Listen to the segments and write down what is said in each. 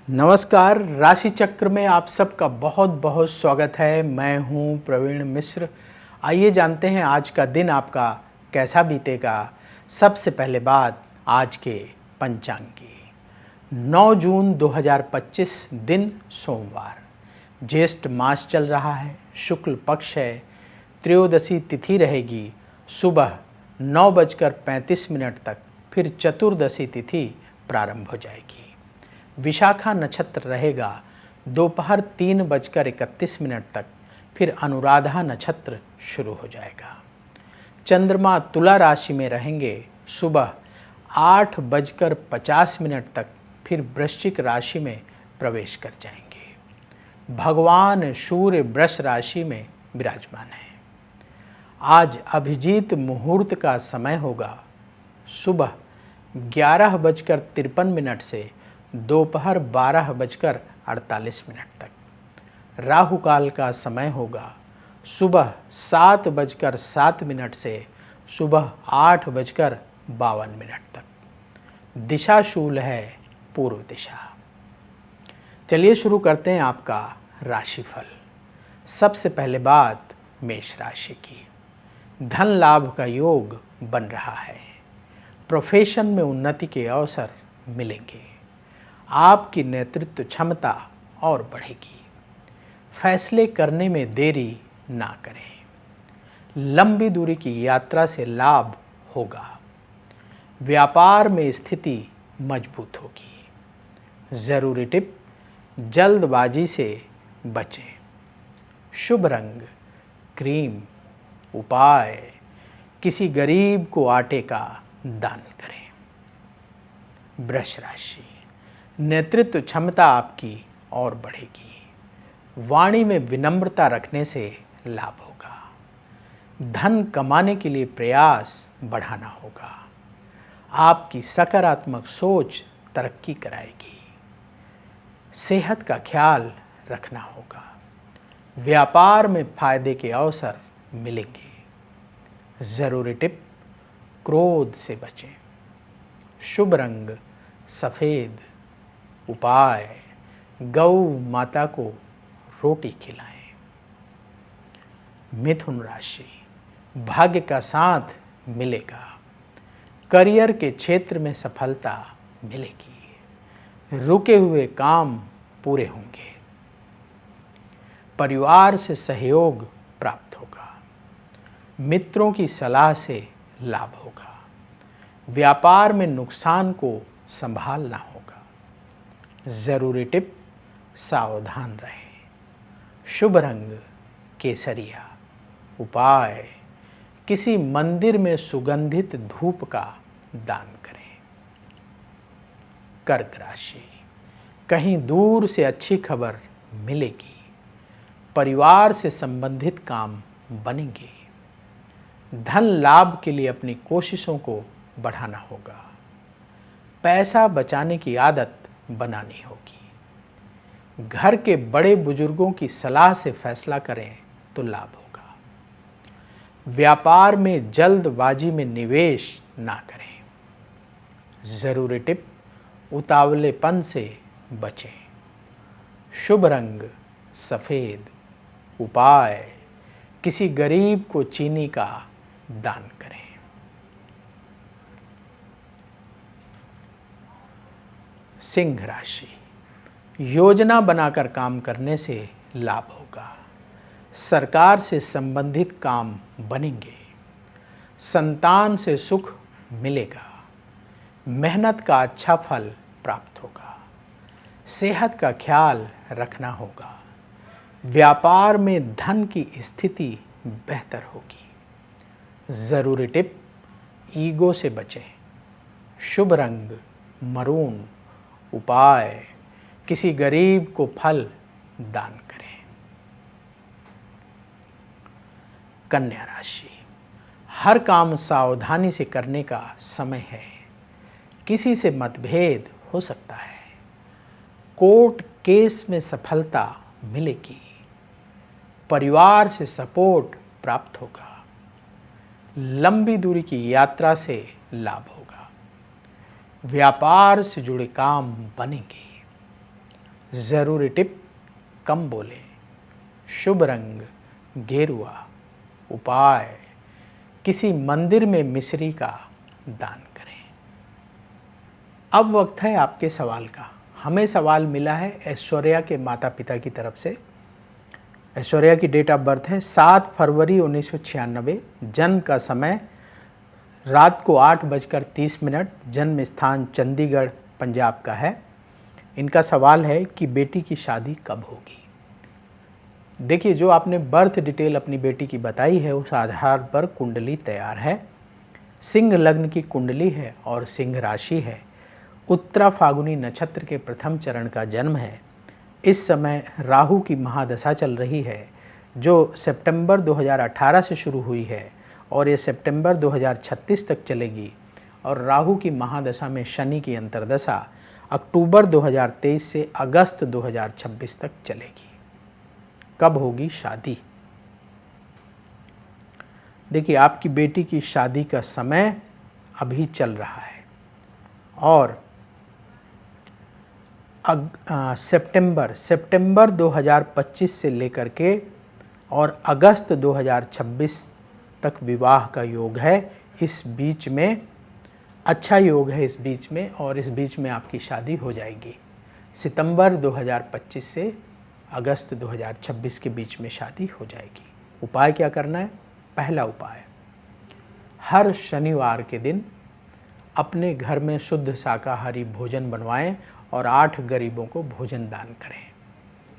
नमस्कार। राशि चक्र में आप सबका बहुत बहुत स्वागत है। मैं हूं प्रवीण मिश्र। आइए जानते हैं आज का दिन आपका कैसा बीतेगा। सबसे पहले बात आज के पंचांग की। 9 जून 2025 दिन सोमवार, ज्येष्ठ मास चल रहा है, शुक्ल पक्ष है, त्रयोदशी तिथि रहेगी सुबह 9:35 तक, फिर चतुर्दशी तिथि प्रारंभ हो जाएगी। विशाखा नक्षत्र रहेगा दोपहर 3:31 तक, फिर अनुराधा नक्षत्र शुरू हो जाएगा। चंद्रमा तुला राशि में रहेंगे सुबह 8:50 तक, फिर वृश्चिक राशि में प्रवेश कर जाएंगे। भगवान सूर्य वृष राशि में विराजमान है। आज अभिजीत मुहूर्त का समय होगा सुबह 11:53 से दोपहर 12:48 तक। राहु काल का समय होगा सुबह 7:07 से सुबह 8:52 तक। दिशा शूल है पूर्व दिशा। चलिए शुरू करते हैं आपका राशिफल। सबसे पहले बात मेष राशि की। धन लाभ का योग बन रहा है। प्रोफेशन में उन्नति के अवसर मिलेंगे। आपकी नेतृत्व क्षमता और बढ़ेगी। फैसले करने में देरी ना करें। लंबी दूरी की यात्रा से लाभ होगा। व्यापार में स्थिति मजबूत होगी। ज़रूरी टिप, जल्दबाजी से बचें। शुभ रंग क्रीम। उपाय, किसी गरीब को आटे का दान करें। वृष राशि। नेतृत्व क्षमता आपकी और बढ़ेगी। वाणी में विनम्रता रखने से लाभ होगा। धन कमाने के लिए प्रयास बढ़ाना होगा। आपकी सकारात्मक सोच तरक्की कराएगी। सेहत का ख्याल रखना होगा। व्यापार में फायदे के अवसर मिलेंगे। ज़रूरी टिप, क्रोध से बचें। शुभ रंग सफ़ेद। उपाय, गौ माता को रोटी खिलाएं। मिथुन राशि। भाग्य का साथ मिलेगा। करियर के क्षेत्र में सफलता मिलेगी। रुके हुए काम पूरे होंगे। परिवार से सहयोग प्राप्त होगा। मित्रों की सलाह से लाभ होगा। व्यापार में नुकसान को संभालना होगा। ज़रूरी टिप, सावधान रहें। शुभ रंग केसरिया। उपाय, किसी मंदिर में सुगंधित धूप का दान करें। कर्क राशि। कहीं दूर से अच्छी खबर मिलेगी। परिवार से संबंधित काम बनेंगे। धन लाभ के लिए अपनी कोशिशों को बढ़ाना होगा। पैसा बचाने की आदत बनानी होगी। घर के बड़े बुजुर्गों की सलाह से फैसला करें तो लाभ होगा। व्यापार में जल्दबाजी में निवेश ना करें। ज़रूरी टिप, उतावलेपन से बचें। शुभ रंग सफ़ेद। उपाय, किसी गरीब को चीनी का दान करें। सिंह राशि। योजना बनाकर काम करने से लाभ होगा। सरकार से संबंधित काम बनेंगे। संतान से सुख मिलेगा। मेहनत का अच्छा फल प्राप्त होगा। सेहत का ख्याल रखना होगा। व्यापार में धन की स्थिति बेहतर होगी। ज़रूरी टिप, ईगो से बचें। शुभ रंग मरून। उपाय, किसी गरीब को फल दान करें। कन्या राशि। हर काम सावधानी से करने का समय है। किसी से मतभेद हो सकता है। कोर्ट केस में सफलता मिलेगी। परिवार से सपोर्ट प्राप्त होगा। लंबी दूरी की यात्रा से लाभ होगा। व्यापार से जुड़े काम बनेंगे। ज़रूरी टिप, कम बोलें। शुभ रंग गेरुआ। उपाय, किसी मंदिर में मिश्री का दान करें। अब वक्त है आपके सवाल का। हमें सवाल मिला है ऐश्वर्या के माता पिता की तरफ से। ऐश्वर्या की डेट ऑफ बर्थ है 7 फरवरी 1996। जन्म का समय रात को 8:30। जन्म स्थान चंडीगढ़ पंजाब का है। इनका सवाल है कि बेटी की शादी कब होगी। देखिए, जो आपने बर्थ डिटेल अपनी बेटी की बताई है उस आधार पर कुंडली तैयार है। सिंह लग्न की कुंडली है और सिंह राशि है। उत्तरा फागुनी नक्षत्र के प्रथम चरण का जन्म है। इस समय राहु की महादशा चल रही है जो सितंबर 2018 से शुरू हुई है और ये सितंबर 2036 तक चलेगी। और राहु की महादशा में शनि की अंतर्दशा अक्टूबर 2023 से अगस्त 2026 तक चलेगी। कब होगी शादी? देखिए, आपकी बेटी की शादी का समय अभी चल रहा है और सितंबर 2025 से लेकर के और अगस्त 2026 तक विवाह का योग है। इस बीच में अच्छा योग है इस बीच में, और इस बीच में आपकी शादी हो जाएगी। सितंबर 2025 से अगस्त 2026 के बीच में शादी हो जाएगी। उपाय क्या करना है? पहला उपाय, हर शनिवार के दिन अपने घर में शुद्ध शाकाहारी भोजन बनवाएं और 8 गरीबों को भोजन दान करें।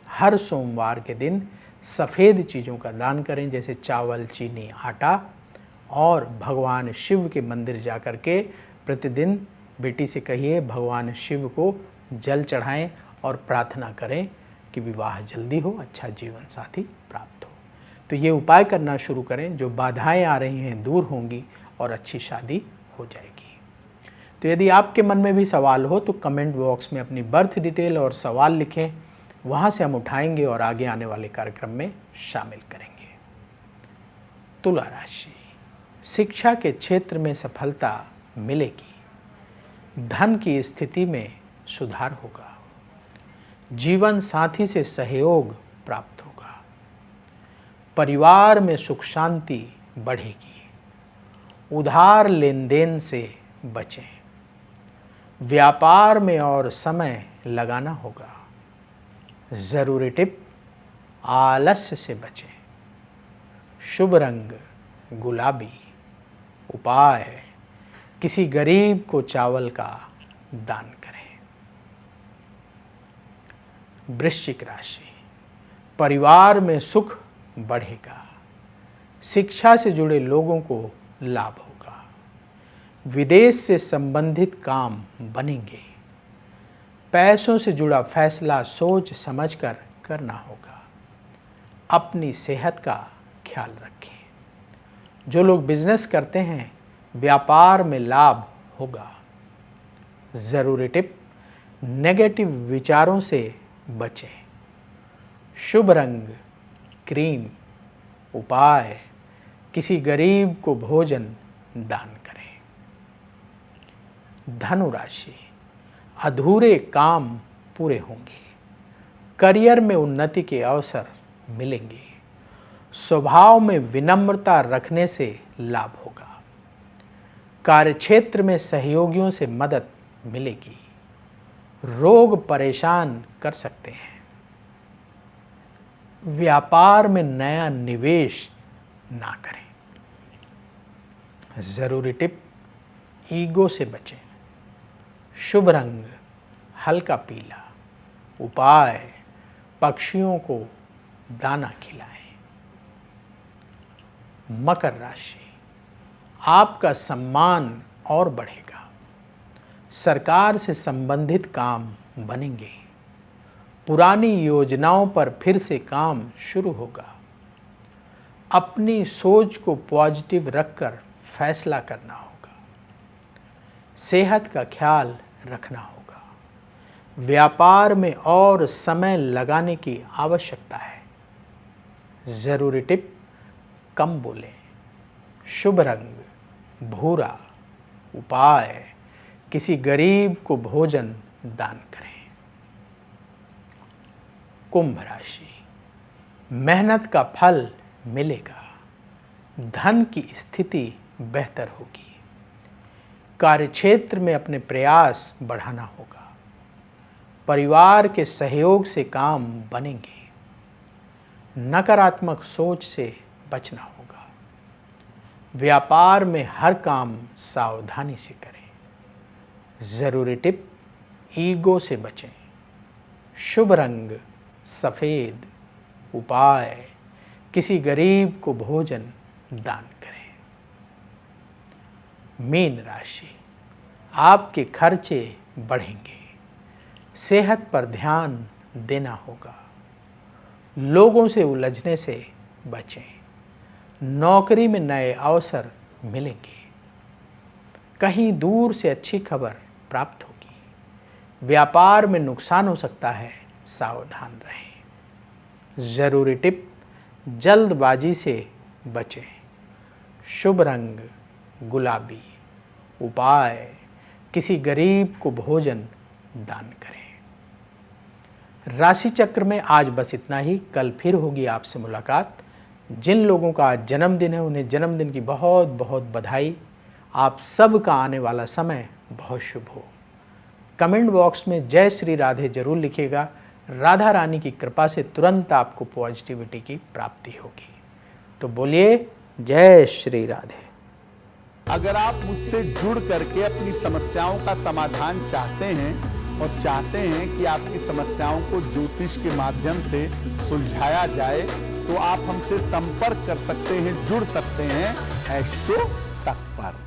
हर सोमवार के दिन सफ़ेद चीज़ों का दान करें, जैसे चावल, चीनी, आटा, और भगवान शिव के मंदिर जा कर के प्रतिदिन बेटी से कहिए भगवान शिव को जल चढ़ाएं और प्रार्थना करें कि विवाह जल्दी हो, अच्छा जीवन साथी प्राप्त हो। तो ये उपाय करना शुरू करें, जो बाधाएं आ रही हैं दूर होंगी और अच्छी शादी हो जाएगी। तो यदि आपके मन में भी सवाल हो तो कमेंट बॉक्स में अपनी बर्थ डिटेल और सवाल लिखें, वहाँ से हम उठाएंगे और आगे आने वाले कार्यक्रम में शामिल करेंगे। तुला राशि, शिक्षा के क्षेत्र में सफलता मिलेगी। धन की स्थिति में सुधार होगा। जीवन साथी से सहयोग प्राप्त होगा। परिवार में सुख शांति बढ़ेगी। उधार लेन देन से बचें। व्यापार में और समय लगाना होगा। ज़रूरी टिप, आलस्य से बचें। शुभ रंग गुलाबी। उपाय, किसी गरीब को चावल का दान करें। वृश्चिक राशि, परिवार में सुख बढ़ेगा। शिक्षा से जुड़े लोगों को लाभ होगा। विदेश से संबंधित काम बनेंगे। पैसों से जुड़ा फैसला सोच समझकर करना होगा। अपनी सेहत का ख्याल रखें। जो लोग बिजनेस करते हैं व्यापार में लाभ होगा। ज़रूरी टिप, नेगेटिव विचारों से बचें। शुभ रंग क्रीम। उपाय, किसी गरीब को भोजन दान करें। धनु राशि, अधूरे काम पूरे होंगे। करियर में उन्नति के अवसर मिलेंगे। स्वभाव में विनम्रता रखने से लाभ होगा। कार्यक्षेत्र में सहयोगियों से मदद मिलेगी। रोग परेशान कर सकते हैं। व्यापार में नया निवेश ना करें। ज़रूरी टिप, ईगो से बचें। शुभ रंग हल्का पीला। उपाय, पक्षियों को दाना खिलाएं। मकर राशि, आपका सम्मान और बढ़ेगा। सरकार से संबंधित काम बनेंगे। पुरानी योजनाओं पर फिर से काम शुरू होगा। अपनी सोच को पॉजिटिव रखकर फैसला करना होगा। सेहत का ख्याल रखना होगा। व्यापार में और समय लगाने की आवश्यकता है। ज़रूरी टिप, कम बोलें। शुभ रंग भूरा। उपाय, किसी गरीब को भोजन दान करें। कुंभ राशि, मेहनत का फल मिलेगा, धन की स्थिति बेहतर होगी, कार्यक्षेत्र में अपने प्रयास बढ़ाना होगा, परिवार के सहयोग से काम बनेंगे, नकारात्मक सोच से बचना होगा, व्यापार में हर काम सावधानी से करें, ज़रूरी टिप, ईगो से बचें, शुभ रंग सफ़ेद, उपाय किसी गरीब को भोजन दान करें। मीन राशि, आपके खर्चे बढ़ेंगे, सेहत पर ध्यान देना होगा, लोगों से उलझने से बचें, नौकरी में नए अवसर मिलेंगे, कहीं दूर से अच्छी खबर प्राप्त होगी, व्यापार में नुकसान हो सकता है, सावधान रहें। ज़रूरी टिप, जल्दबाजी से बचें, शुभ रंग गुलाबी, उपाय किसी गरीब को भोजन दान करें। राशि चक्र में आज बस इतना ही। कल फिर होगी आपसे मुलाकात। जिन लोगों का आज जन्मदिन है उन्हें जन्मदिन की बहुत बहुत बधाई। आप सब का आने वाला समय बहुत शुभ हो। कमेंट बॉक्स में जय श्री राधे जरूर लिखिएगा। राधा रानी की कृपा से तुरंत आपको पॉजिटिविटी की प्राप्ति होगी। तो बोलिए जय श्री राधे। अगर आप मुझसे जुड़ करके अपनी समस्याओं का समाधान चाहते हैं और चाहते हैं कि आपकी समस्याओं को ज्योतिष के माध्यम से सुलझाया जाए, तो आप हमसे संपर्क कर सकते हैं, जुड़ सकते हैं एस्ट्रो तक पर।